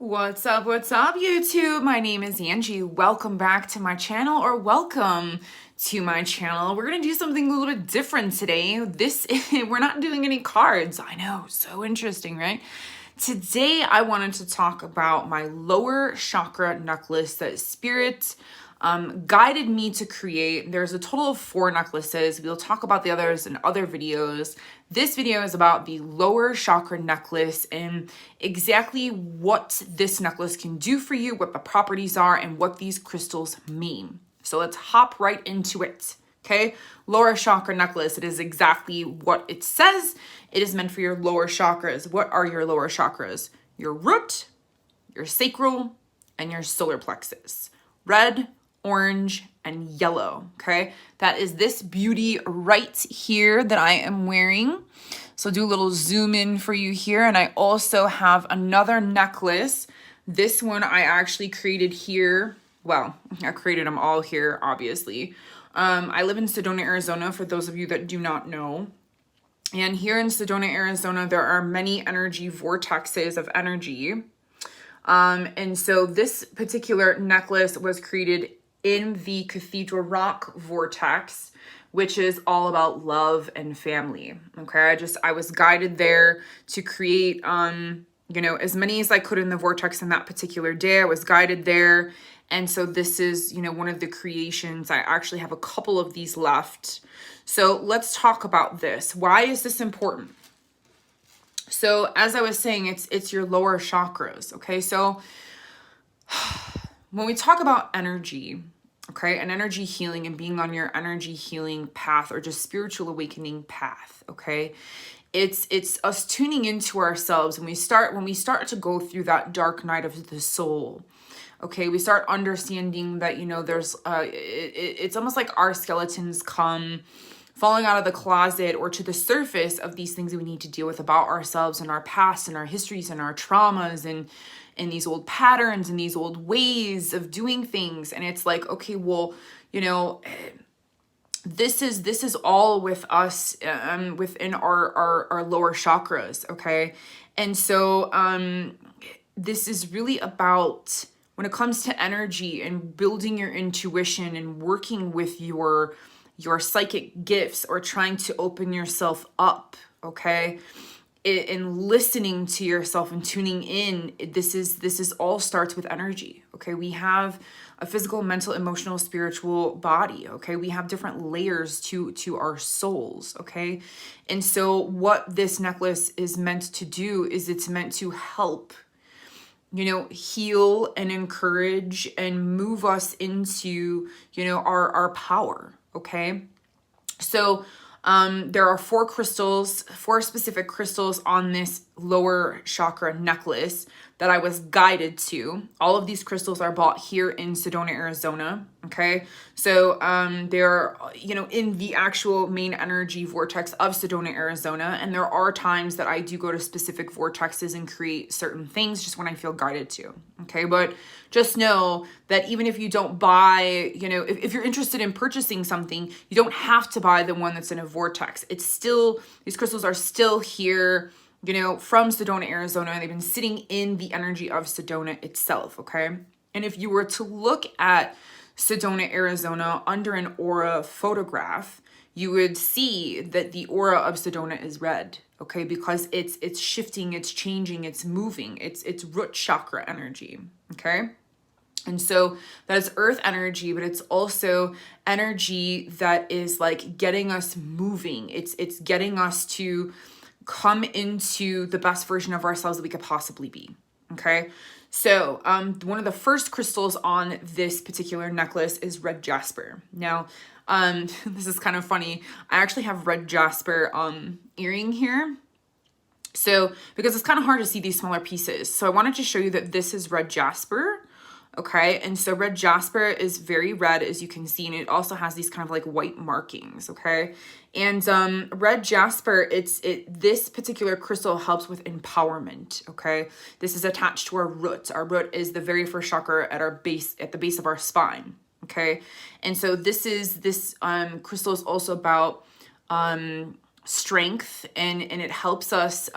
What's up, YouTube? My name is Angie. Welcome back to my channel, or welcome to my channel. We're gonna do something a little bit different today. We're not doing any cards. I know, so interesting, right? Today, I wanted to talk about my lower chakra necklace that Spirit guided me to create. There's a total of 4 necklaces. We'll talk about the others in other videos. This video is about the lower chakra necklace and exactly what this necklace can do for you, what the properties are, and what these crystals mean. So let's hop right into it. Okay, lower chakra necklace. It is exactly what it says. It is meant for your lower chakras. What are your lower chakras? Your root, your sacral, and your solar plexus. Red, orange, and yellow. Okay, that is this beauty right here that I am wearing. So do a little zoom in for you here. And I also have another necklace. This one I actually created here. Well, I created them all here, obviously. I live in Sedona, Arizona, for those of you that do not know. And here in Sedona, Arizona, there are many energy vortexes of energy. And so this particular necklace was created in the Cathedral Rock vortex, which is all about love and family. Okay, I was guided there to create, as many as I could in the vortex in that particular day. I was guided there. And so this is, one of the creations. I actually have a couple of these left. So let's talk about this. Why is this important? So as I was saying, it's your lower chakras. Okay, so when we talk about energy, okay, and energy healing and being on your energy healing path or just spiritual awakening path, okay, it's us tuning into ourselves. When we start to go through that dark night of the soul, okay, we start understanding that, there's, it's almost like our skeletons come falling out of the closet or to the surface of these things that we need to deal with about ourselves and our past and our histories and our traumas and these old patterns and these old ways of doing things. And it's like, okay, well, this is all with us within our lower chakras, okay? And so this is really about, when it comes to energy and building your intuition and working with your psychic gifts or trying to open yourself up, okay? And listening to yourself and tuning in, this is all starts with energy, okay? We have a physical, mental, emotional, spiritual body, okay? We have different layers to our souls, okay? And so what this necklace is meant to do is it's meant to help, heal and encourage and move us into, our power, okay? So there are 4 specific crystals on this lower chakra necklace that I was guided to. All of these crystals are bought here in Sedona, Arizona. Okay. So they're, in the actual main energy vortex of Sedona, Arizona. And there are times that I do go to specific vortexes and create certain things just when I feel guided to. Okay. But just know that even if you don't buy, if you're interested in purchasing something, you don't have to buy the one that's in a vortex. It's still, these crystals are still here, from Sedona, Arizona. They've been sitting in the energy of Sedona itself, okay? And if you were to look at Sedona, Arizona under an aura photograph, you would see that the aura of Sedona is red, okay? Because it's shifting, it's changing, it's moving. It's root chakra energy, okay? And so that is earth energy, but it's also energy that is like getting us moving. It's getting us to come into the best version of ourselves that we could possibly be. Okay. So, one of the first crystals on this particular necklace is red jasper. Now, this is kind of funny. I actually have red jasper, earring here. So, because it's kind of hard to see these smaller pieces. So I wanted to show you that this is red jasper. Okay, and so red jasper is very red, as you can see, and it also has these kind of like white markings, okay? And red jasper, this particular crystal helps with empowerment, okay? This is attached to our root. Our root is the very first chakra at the base of our spine, okay? And so this crystal is also about strength, and it helps us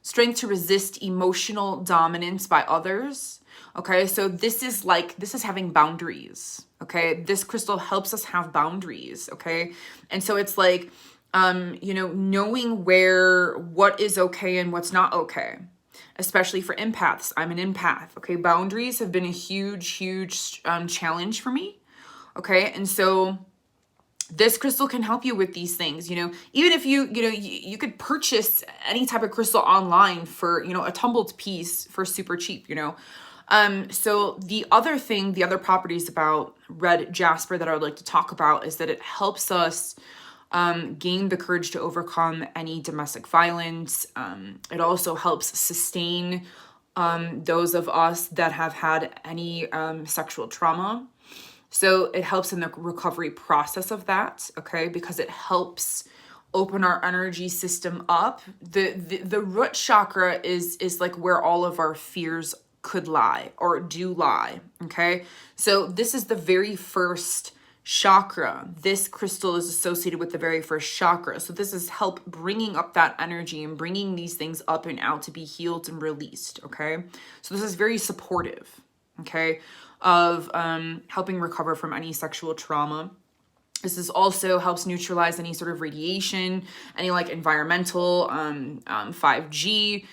strength to resist emotional dominance by others. Okay, so this is having boundaries. Okay, this crystal helps us have boundaries. Okay, and so it's like, you know, knowing what is okay and what's not okay, especially for empaths. I'm an empath. Okay, boundaries have been a huge challenge for me. Okay, and so this crystal can help you with these things. You know, even if you could purchase any type of crystal online for, you know, a tumbled piece for super cheap, you know. So the other properties about red jasper that I would like to talk about is that it helps us gain the courage to overcome any domestic violence. It also helps sustain those of us that have had any sexual trauma. So it helps in the recovery process of that, okay? Because it helps open our energy system up. The root chakra is like where all of our fears could lie or do lie, okay? So this is the very first chakra. This crystal is associated with the very first chakra. So this is help bringing up that energy and bringing these things up and out to be healed and released, okay? So this is very supportive, okay, of helping recover from any sexual trauma. This is also helps neutralize any sort of radiation, any like environmental 5G,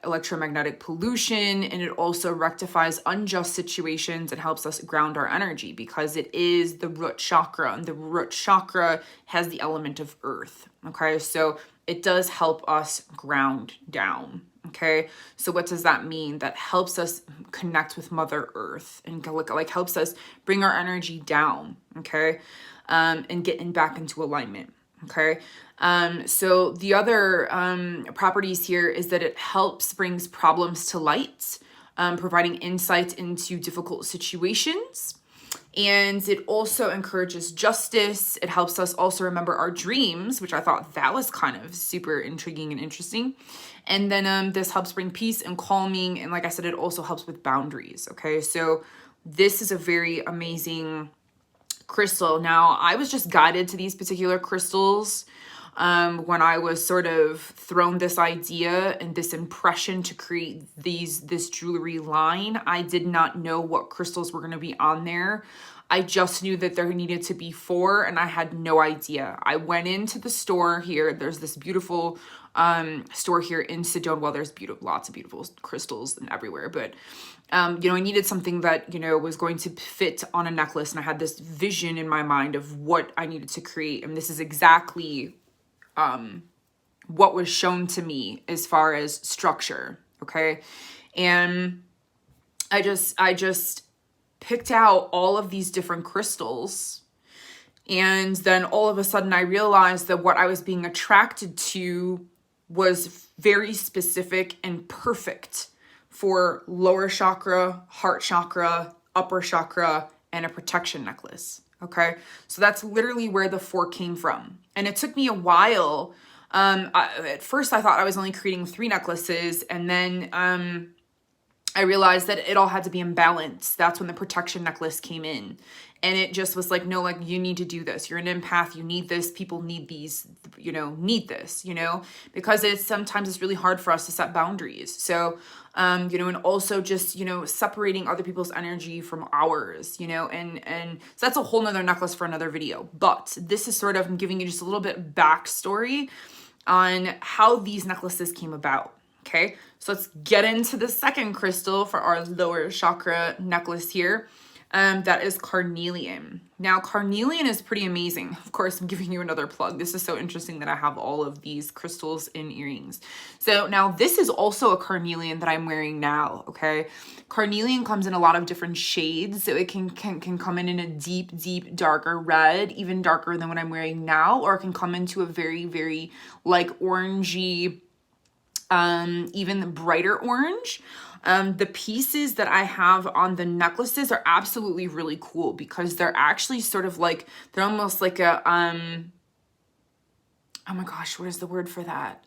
electromagnetic pollution, and it also rectifies unjust situations and helps us ground our energy because it is the root chakra, and the root chakra has the element of earth. Okay, so it does help us ground down. Okay, so what does that mean? That helps us connect with Mother Earth and like helps us bring our energy down. Okay, and getting back into alignment. Okay, so the other properties here is that it brings problems to light, providing insight into difficult situations. And it also encourages justice. It helps us also remember our dreams, which I thought that was kind of super intriguing and interesting. And then this helps bring peace and calming. And like I said, it also helps with boundaries. Okay, so this is a very amazing crystal. Now, I was just guided to these particular crystals when I was sort of thrown this idea and this impression to create this jewelry line. I did not know what crystals were going to be on there. I just knew that there needed to be 4, and I had no idea. I went into the store here. There's this beautiful store here in Sedona. Well, there's lots of beautiful crystals and everywhere, but you know, I needed something that, you know, was going to fit on a necklace, and I had this vision in my mind of what I needed to create, and this is exactly what was shown to me as far as structure. Okay, and I just picked out all of these different crystals, and then all of a sudden I realized that what I was being attracted to was very specific and perfect for lower chakra, heart chakra, upper chakra, and a protection necklace. Okay, so that's literally where the 4 came from. And it took me a while. At first I thought I was only creating 3 necklaces, and then I realized that it all had to be in balance. That's when the protection necklace came in. And it just was like, no, like, you need to do this. You're an empath. You need this. People need these, you know, need this, you know, because sometimes it's really hard for us to set boundaries. So, you know, and also just, you know, separating other people's energy from ours, you know, and so that's a whole nother necklace for another video. But this is sort of, I'm giving you just a little bit backstory on how these necklaces came about. Okay, so let's get into the second crystal for our lower chakra necklace here. That is carnelian. Now, carnelian is pretty amazing. Of course, I'm giving you another plug. This is so interesting that I have all of these crystals in earrings. So now this is also a carnelian that I'm wearing now, okay? Carnelian comes in a lot of different shades. So it can come in a deep, darker red, even darker than what I'm wearing now, or it can come into a very, very like orangey, even brighter orange. The pieces that I have on the necklaces are absolutely really cool because they're actually sort of like, they're almost like a, oh my gosh, what is the word for that?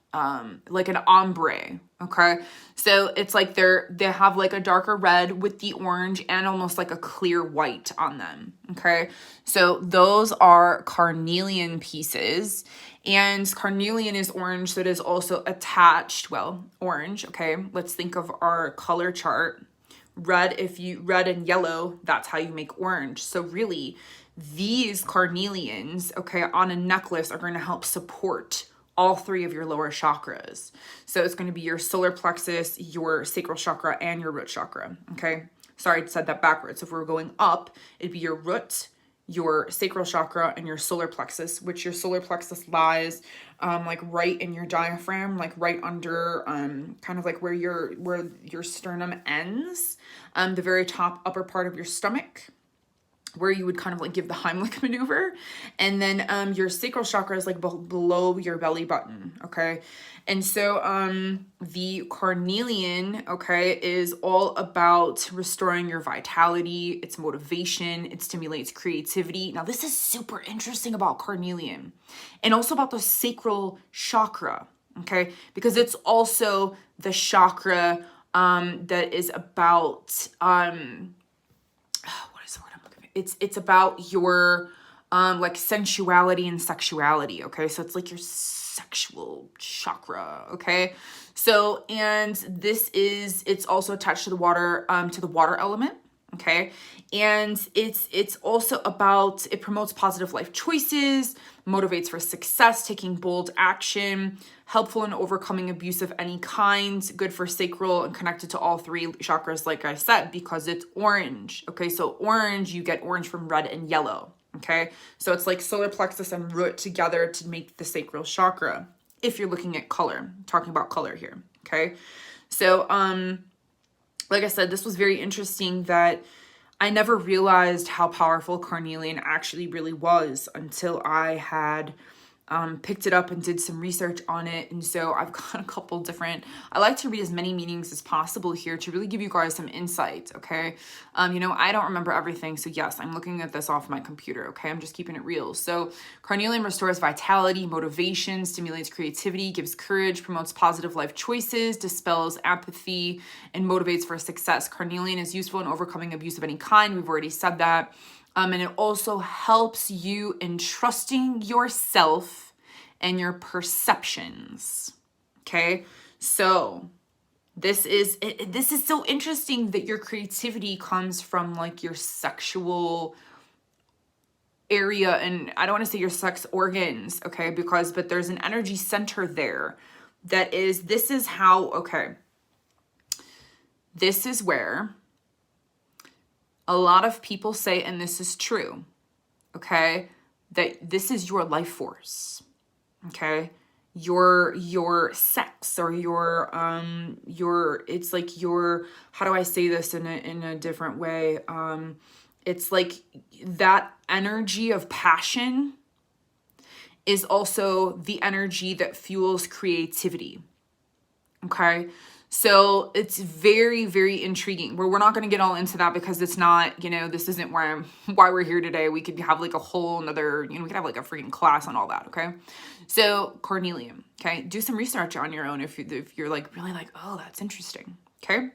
Like an ombre, okay? So it's like they have like a darker red with the orange and almost like a clear white on them, okay? So those are carnelian pieces. And carnelian is orange, so it is also attached, well, orange, okay? Let's think of our color chart. Red and yellow, that's how you make orange. So really, these carnelians, okay, on a necklace are going to help support all three of your lower chakras. So it's going to be your solar plexus, your sacral chakra, and your root chakra, okay? Sorry, I said that backwards. If we were going up, it'd be your root, your sacral chakra, and your solar plexus, which your solar plexus lies like right in your diaphragm, like right under kind of like where your sternum ends, the very top upper part of your stomach, where you would kind of like give the Heimlich maneuver. And then your sacral chakra is like below your belly button, okay? And so the carnelian, okay, is all about restoring your vitality, its motivation, it stimulates creativity. Now this is super interesting about carnelian and also about the sacral chakra, okay? Because it's also the chakra that is about, it's about your like sensuality and sexuality, okay? So it's like your sexual chakra, okay? So, and it's also attached to the water element, okay? And it's also about, it promotes positive life choices, motivates for success, taking bold action, helpful in overcoming abuse of any kind, good for sacral and connected to all three chakras, like I said, because it's orange, okay? So orange, you get orange from red and yellow, okay? So it's like solar plexus and root together to make the sacral chakra, if you're looking at color, talking about color here, okay? So, like I said, this was very interesting that I never realized how powerful carnelian actually really was until I had picked it up and did some research on it. And so I've got a couple different, I like to read as many meanings as possible here to really give you guys some insight, okay? You know, I don't remember everything, so yes, I'm looking at this off my computer, okay? I'm just keeping it real. So carnelian restores vitality, motivation, stimulates creativity, gives courage, promotes positive life choices, dispels apathy, and motivates for success. Carnelian is useful in overcoming abuse of any kind. We've already said that. And it also helps you in trusting yourself and your perceptions, okay? So this is so interesting that your creativity comes from like your sexual area, and I don't want to say your sex organs, okay? But there's an energy center there that is, this is how, okay, this is where a lot of people say, and this is true, okay, that this is your life force, okay? Your sex or your, it's like your, how do I say this in a different way? It's like that energy of passion is also the energy that fuels creativity, okay? So it's very, very intriguing. We're not going to get all into that because it's not, you know, this isn't why we're here today. We could have like a whole another, you know, we could have like a freaking class on all that, okay? So carnelian, okay? Do some research on your own if you're like really like, oh, that's interesting, okay?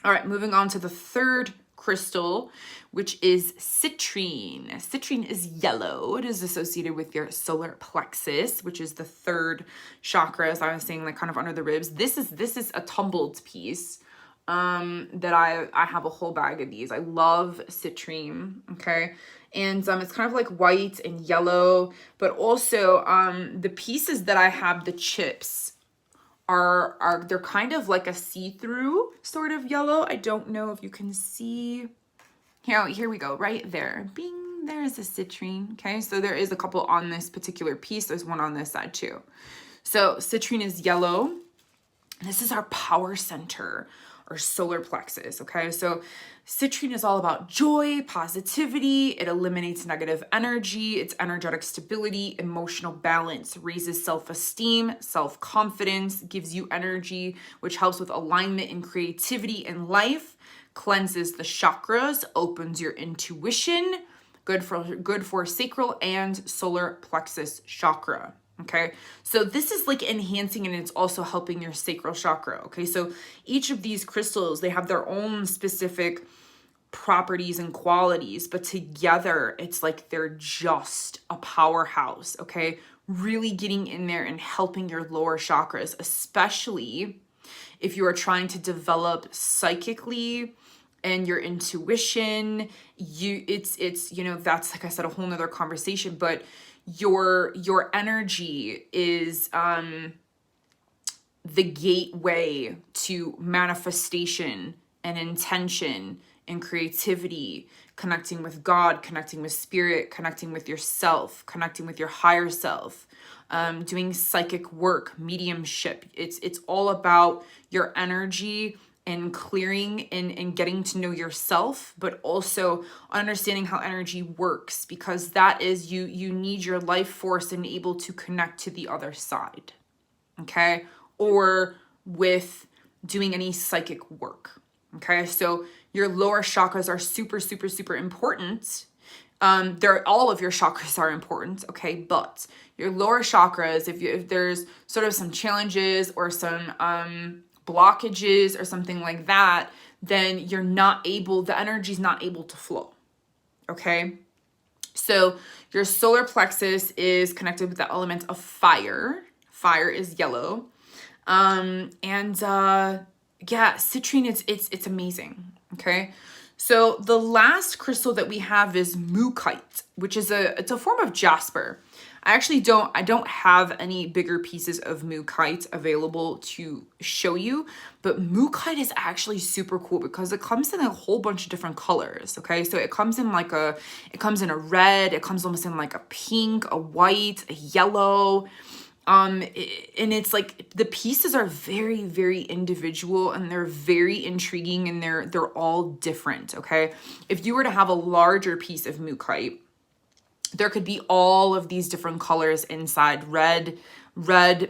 All right, moving on to the third crystal, which is citrine. Citrine is yellow. It is associated with your solar plexus, which is the third chakra, as I was saying, like kind of under the ribs. This is a tumbled piece that I have a whole bag of these. I love citrine, okay? And it's kind of like white and yellow, but also the pieces that I have, the chips, they're kind of like a see-through sort of yellow. I don't know if you can see. Here we go, right there. Bing, there's a citrine. Okay, so there is a couple on this particular piece. There's one on this side too. So citrine is yellow. This is our power center or solar plexus, okay? So citrine is all about joy, positivity. It eliminates negative energy. It's energetic stability, emotional balance, raises self-esteem, self-confidence, gives you energy, which helps with alignment and creativity in life, cleanses the chakras, opens your intuition, good for sacral and solar plexus chakra. Okay, so this is like enhancing, and it's also helping your sacral chakra. Okay, so each of these crystals, they have their own specific properties and qualities, but together it's like they're just a powerhouse. Okay, really getting in there and helping your lower chakras, especially if you are trying to develop psychically and your intuition. It's you know, that's, like I said, a whole nother conversation, but your energy is the gateway to manifestation and intention and creativity, connecting with God, connecting with spirit, connecting with yourself, connecting with your higher self, doing psychic work, mediumship. It's all about your energy and clearing and getting to know yourself, but also understanding how energy works, because that is you need your life force and able to connect to the other side. Okay? Or with doing any psychic work. Okay, so your lower chakras are super, super, super important. All of your chakras are important, okay, but your lower chakras, if there's sort of some challenges or some blockages or something like that, then the energy's not able to flow. Okay, so your solar plexus is connected with the element of fire. Fire is yellow. Yeah, citrine, it's amazing. Okay. So the last crystal that we have is Mookite, which is it's a form of Jasper. I don't have any bigger pieces of Mookite available to show you, but Mookite is actually super cool because it comes in a whole bunch of different colors. Okay. So it comes in it comes in a red, it comes almost in like a pink, a white, a yellow. And it's like the pieces are very, very individual, and they're very intriguing, and they're all different. Okay. If you were to have a larger piece of Mookite, there could be all of these different colors inside: red,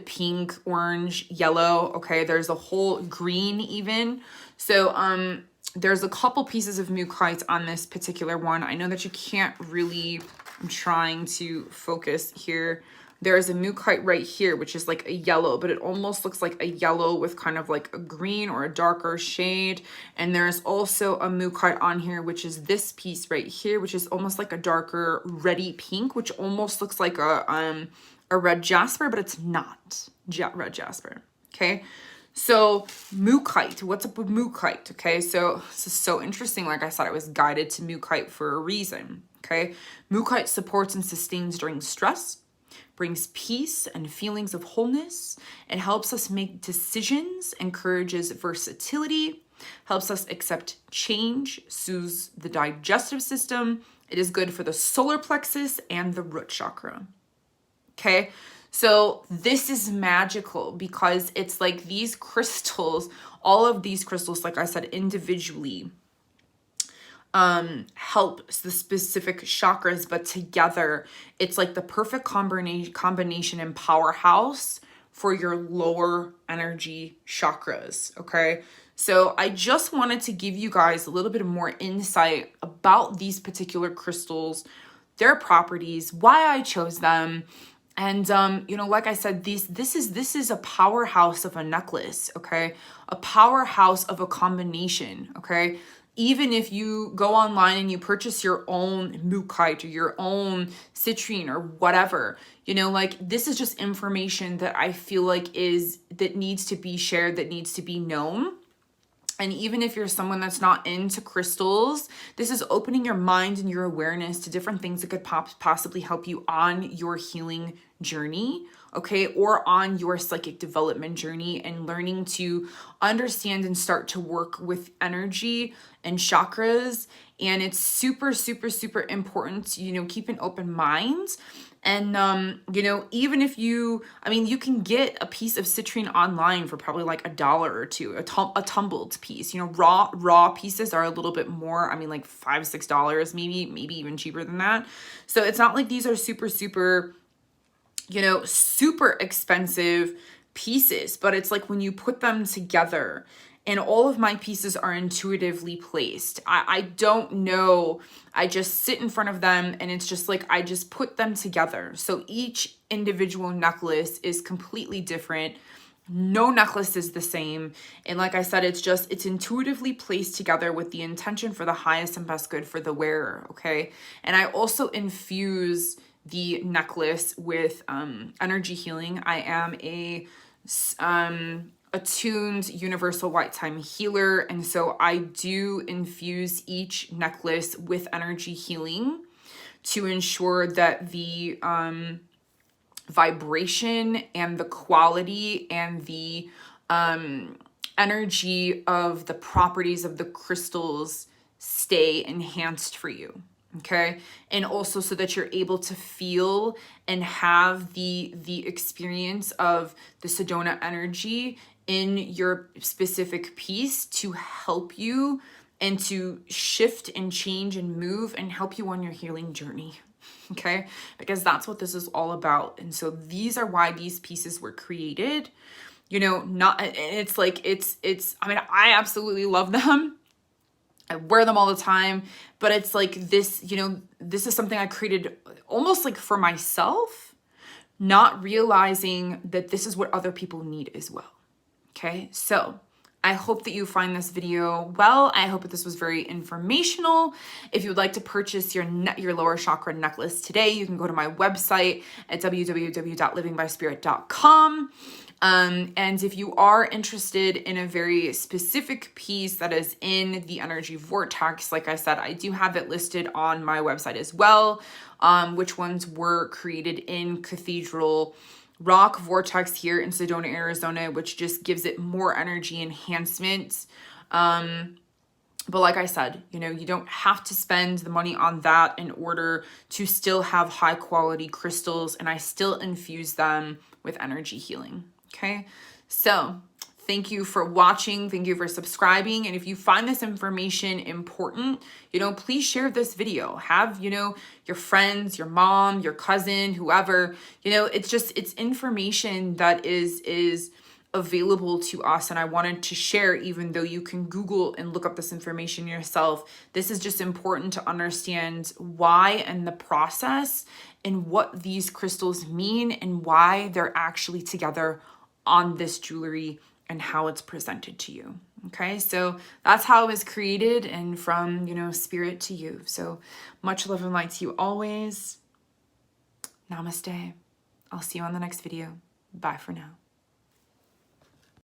pink, orange, yellow. Okay. There's a whole green even. So, there's a couple pieces of Mookite on this particular one. I know that you can't really, I'm trying to focus here. There's a Mookite right here, which is like a yellow, but it almost looks like a yellow with kind of like a green or a darker shade. And there's also a Mookite on here, which is this piece right here, which is almost like a darker reddy pink, which almost looks like a red jasper, but it's not red jasper. Okay. So Mookite, what's up with Mookite? Okay. So this is so interesting. Like I said, I was guided to Mookite for a reason. Okay. Mookite supports and sustains during stress, brings peace and feelings of wholeness. It helps us make decisions, encourages versatility, helps us accept change, soothes the digestive system. It is good for the solar plexus and the root chakra. Okay, so this is magical because it's like these crystals, all of these crystals, like I said, individually help the specific chakras, but together it's like the perfect combination and powerhouse for your lower energy chakras. Okay, so I just wanted to give you guys a little bit more insight about these particular crystals, their properties, why I chose them. And, you know, like I said, this is a powerhouse of a necklace. Okay, a powerhouse of a combination. Okay, even if you go online and you purchase your own Mookite or your own Citrine or whatever, you know, like this is just information that I feel like that needs to be shared, that needs to be known. And even if you're someone that's not into crystals, this is opening your mind and your awareness to different things that could possibly help you on your healing journey, okay, or on your psychic development journey, and learning to understand and start to work with energy and chakras. And it's super, super, super important to, you know, keep an open mind. And, you know, even if you can get a piece of citrine online for probably like $1 or $2, a tumbled piece. You know, raw pieces are a little bit more, like $5, $6, maybe even cheaper than that. So it's not like these are super, super, you know, super expensive pieces, but it's like when you put them together, and all of my pieces are intuitively placed. I don't know. I just sit in front of them, and it's just like I just put them together. So each individual necklace is completely different. No necklace is the same. And like I said, it's intuitively placed together with the intention for the highest and best good for the wearer, okay? And I also infuse the necklace with energy healing. I am a attuned universal white time healer, and so I do infuse each necklace with energy healing to ensure that the vibration and the quality and the energy of the properties of the crystals stay enhanced for you. Okay. And also so that you're able to feel and have the experience of the Sedona energy in your specific piece to help you and to shift and change and move and help you on your healing journey. Okay. Because that's what this is all about. And so these are why these pieces were created. You know, not, it's like, I mean, I absolutely love them. I wear them all the time, but it's like this, you know, this is something I created almost like for myself, not realizing that this is what other people need as well. Okay. So I hope that you find this video well. I hope that this was very informational. If you would like to purchase your lower chakra necklace today, you can go to my website at www.livingbyspirit.com. And if you are interested in a very specific piece that is in the energy vortex, like I said, I do have it listed on my website as well, which ones were created in Cathedral Rock Vortex here in Sedona, Arizona, which just gives it more energy enhancement. But like I said, you know, you don't have to spend the money on that in order to still have high quality crystals, and I still infuse them with energy healing. Okay. So thank you for watching. Thank you for subscribing. And if you find this information important, you know, please share this video. Have, you know, your friends, your mom, your cousin, whoever, you know, it's information that is available to us. And I wanted to share, even though you can Google and look up this information yourself. This is just important to understand why and the process and what these crystals mean and why they're actually together on this jewelry and how it's presented to you. Okay, so that's how it was created, and from, you know, spirit to you. So much love and light to you always. Namaste. I'll see you on the next video. Bye for now.